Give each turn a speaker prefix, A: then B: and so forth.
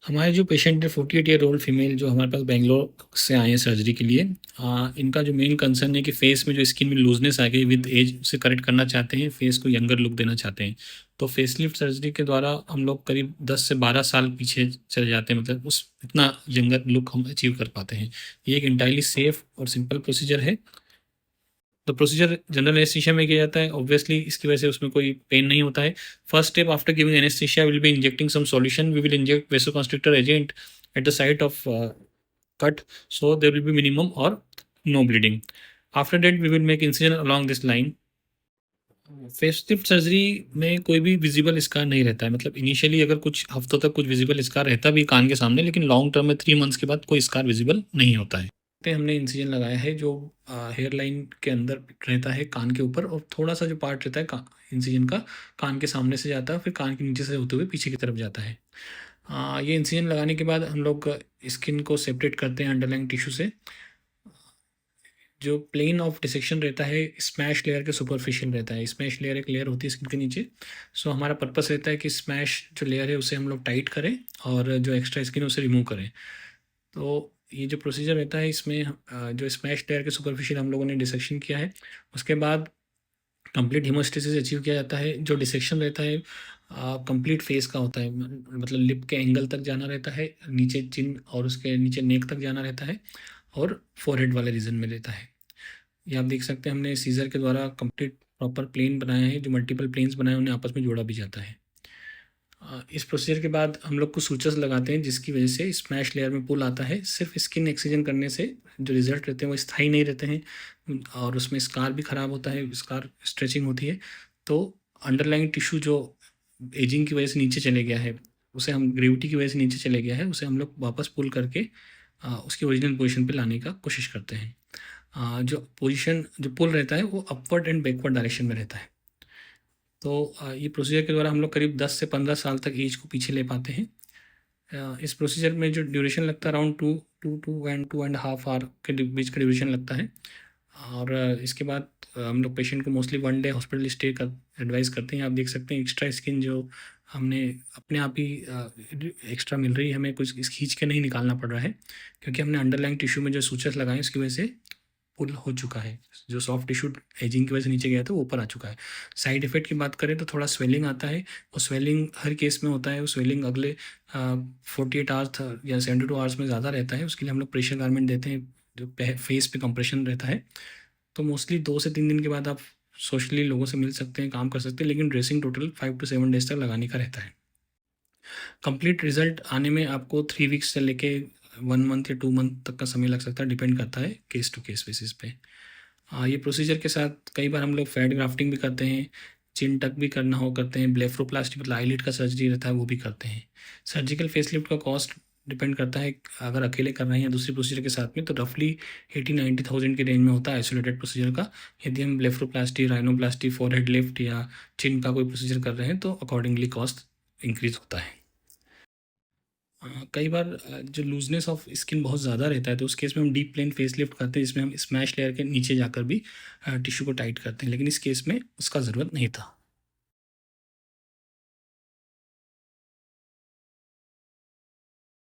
A: हमारे जो पेशेंट है 48 ईयर ओल्ड फीमेल जो हमारे पास बेंगलोर से आए हैं सर्जरी के लिए। इनका जो मेन कंसर्न है कि फेस में जो स्किन में लूजनेस आ गई विद एज उसे करेक्ट करना चाहते हैं, फेस को यंगर लुक देना चाहते हैं। तो फेसलिफ्ट सर्जरी के द्वारा हम लोग करीब 10 से 12 साल पीछे चले जाते हैं, मतलब उस इतना यंगर लुक हम अचीव कर पाते हैं। ये एक इंटायरली सेफ और सिंपल प्रोसीजर है। तो प्रोसीजर जनरल एनेस्थीसिया में किया जाता है। ऑब्वियसली इसकी वजह से उसमें कोई पेन नहीं होता है। First step after giving anaesthesia will be injecting some solution. We will inject vasoconstrictor agent at the site of cut, so there will be minimum or no bleeding. After that we will make incision along this line. Facelift surgery में कोई भी visible scar नहीं रहता है, मतलब initially अगर कुछ हफ्तों तक कुछ विजिबल स्कार रहता भी कान के सामने, लेकिन लॉन्ग टर्म में 3 मंथ्स के बाद कोई स्कार विजिबल नहीं होता है। हमने इंसिजन लगाया है जो हेयर लाइन के अंदर रहता है कान के ऊपर, और थोड़ा सा जो पार्ट रहता है इंसिजन का कान के सामने से जाता है, फिर कान के नीचे से होते हुए पीछे की तरफ जाता है। ये इंसिजन लगाने के बाद हम लोग स्किन को सेपरेट करते हैं अंडरलाइंग टिश्यू से। जो प्लेन ऑफ डिसेक्शन रहता है स्मैश लेयर के सुपरफिशियल रहता है। स्मैश लेयर एक लेयर होती है स्किन के नीचे। सो हमारा पर्पस रहता है कि स्मैश जो लेयर है उसे हम लोग टाइट करें और जो एक्स्ट्रा स्किन है उसे रिमूव करें। तो ये जो प्रोसीजर रहता है इसमें जो स्मैश लेयर के सुपरफिशियल हम लोगों ने डिसेक्शन किया है, उसके बाद कंप्लीट हीमोस्टेसिस अचीव किया जाता है। जो डिसेक्शन रहता है कंप्लीट फेस का होता है, मतलब लिप के एंगल तक जाना रहता है, नीचे चिन और उसके नीचे नेक तक जाना रहता है, और फोरहेड वाले रीजन में रहता है। ये आप देख सकते हैं हमने सीजर के द्वारा कंप्लीट प्रॉपर प्लेन बनाया है। जो मल्टीपल प्लेन्स बनाए उन्हें आपस में जोड़ा भी जाता है। इस प्रोसीजर के बाद हम लोग कुछ सूचर्स लगाते हैं जिसकी वजह से स्मैश लेयर में पुल आता है। सिर्फ स्किन एक्सीजन करने से जो रिजल्ट रहते हैं वो स्थायी नहीं रहते हैं, और उसमें स्कार भी ख़राब होता है, स्कार स्ट्रेचिंग होती है। तो अंडरलाइंग टिश्यू जो एजिंग की वजह से नीचे चले गया है, उसे हम ग्रेविटी की वजह से नीचे चले गया है, उसे हम लोग वापस पुल करके उसकी ओरिजिनल पोजीशन पे लाने का कोशिश करते हैं। जो पोजीशन जो पुल रहता है वो अपवर्ड एंड बैकवर्ड डायरेक्शन में रहता है। तो ये प्रोसीजर के द्वारा हम लोग करीब 10 से 15 साल तक एज को पीछे ले पाते हैं। इस प्रोसीजर में जो ड्यूरेशन लगता है around two and half hour के बीच का ड्यूरेशन लगता है। और इसके बाद हम लोग पेशेंट को मोस्टली 1 डे हॉस्पिटल स्टे कर एडवाइस करते हैं। आप देख सकते हैं एक्स्ट्रा स्किन जो हमने अपने आप ही एक्स्ट्रा मिल रही है, हमें कुछ खींच के नहीं निकालना पड़ रहा है, क्योंकि हमने अंडरलाइंग टिश्यू में जो सूचर्स लगाए उसकी वजह से पुल हो चुका है। जो सॉफ्ट टिश्यू एजिंग की वजह से नीचे गया था वो ऊपर आ चुका है। साइड इफ़ेक्ट की बात करें तो थोड़ा स्वेलिंग आता है, और स्वेलिंग हर केस में होता है। वो स्वेलिंग अगले 48 आवर्स या 72 आवर्स में ज़्यादा रहता है। उसके लिए हम लोग प्रेशर गारमेंट देते हैं जो फेस पे कंप्रेशन रहता है। तो मोस्टली 2 से 3 दिन के बाद आप सोशली लोगों से मिल सकते हैं, काम कर सकते हैं, लेकिन ड्रेसिंग टोटल 5 to 7 डेज तक लगाने का रहता है। कंप्लीट रिजल्ट आने में आपको 3 वीक्स से लेके 1 मंथ या 2 मंथ तक का समय लग सकता है, डिपेंड करता है केस टू केस बेसिस पे। ये प्रोसीजर के साथ कई बार हम लोग फैट ग्राफ्टिंग भी करते हैं, चिन टक भी करना हो करते हैं, ब्लेफरोप्लास्टी मतलब आईलिड का सर्जरी रहता है वो भी करते हैं। सर्जिकल फेसलिफ्ट का कॉस्ट डिपेंड करता है, अगर अकेले कर रहे हैं या दूसरी प्रोसीजर के साथ में तो रफली 80-90 थाउजेंड के रेंज में होता है आइसोलेटेड प्रोसीजर का। यदि हम ब्लेफरोप्लास्टी, राइनोप्लास्टी, फोरहेड लिफ्ट या चिन का कोई प्रोसीजर कर रहे हैं तो अकॉर्डिंगली कॉस्ट इंक्रीज होता है। कई बार जो लूजनेस ऑफ स्किन बहुत ज़्यादा रहता है तो उस केस में हम डीप प्लेन फेस लिफ्ट करते हैं, जिसमें हम स्मैश लेयर के नीचे जाकर भी टिश्यू को टाइट करते हैं, लेकिन इस केस में उसका ज़रूरत नहीं था।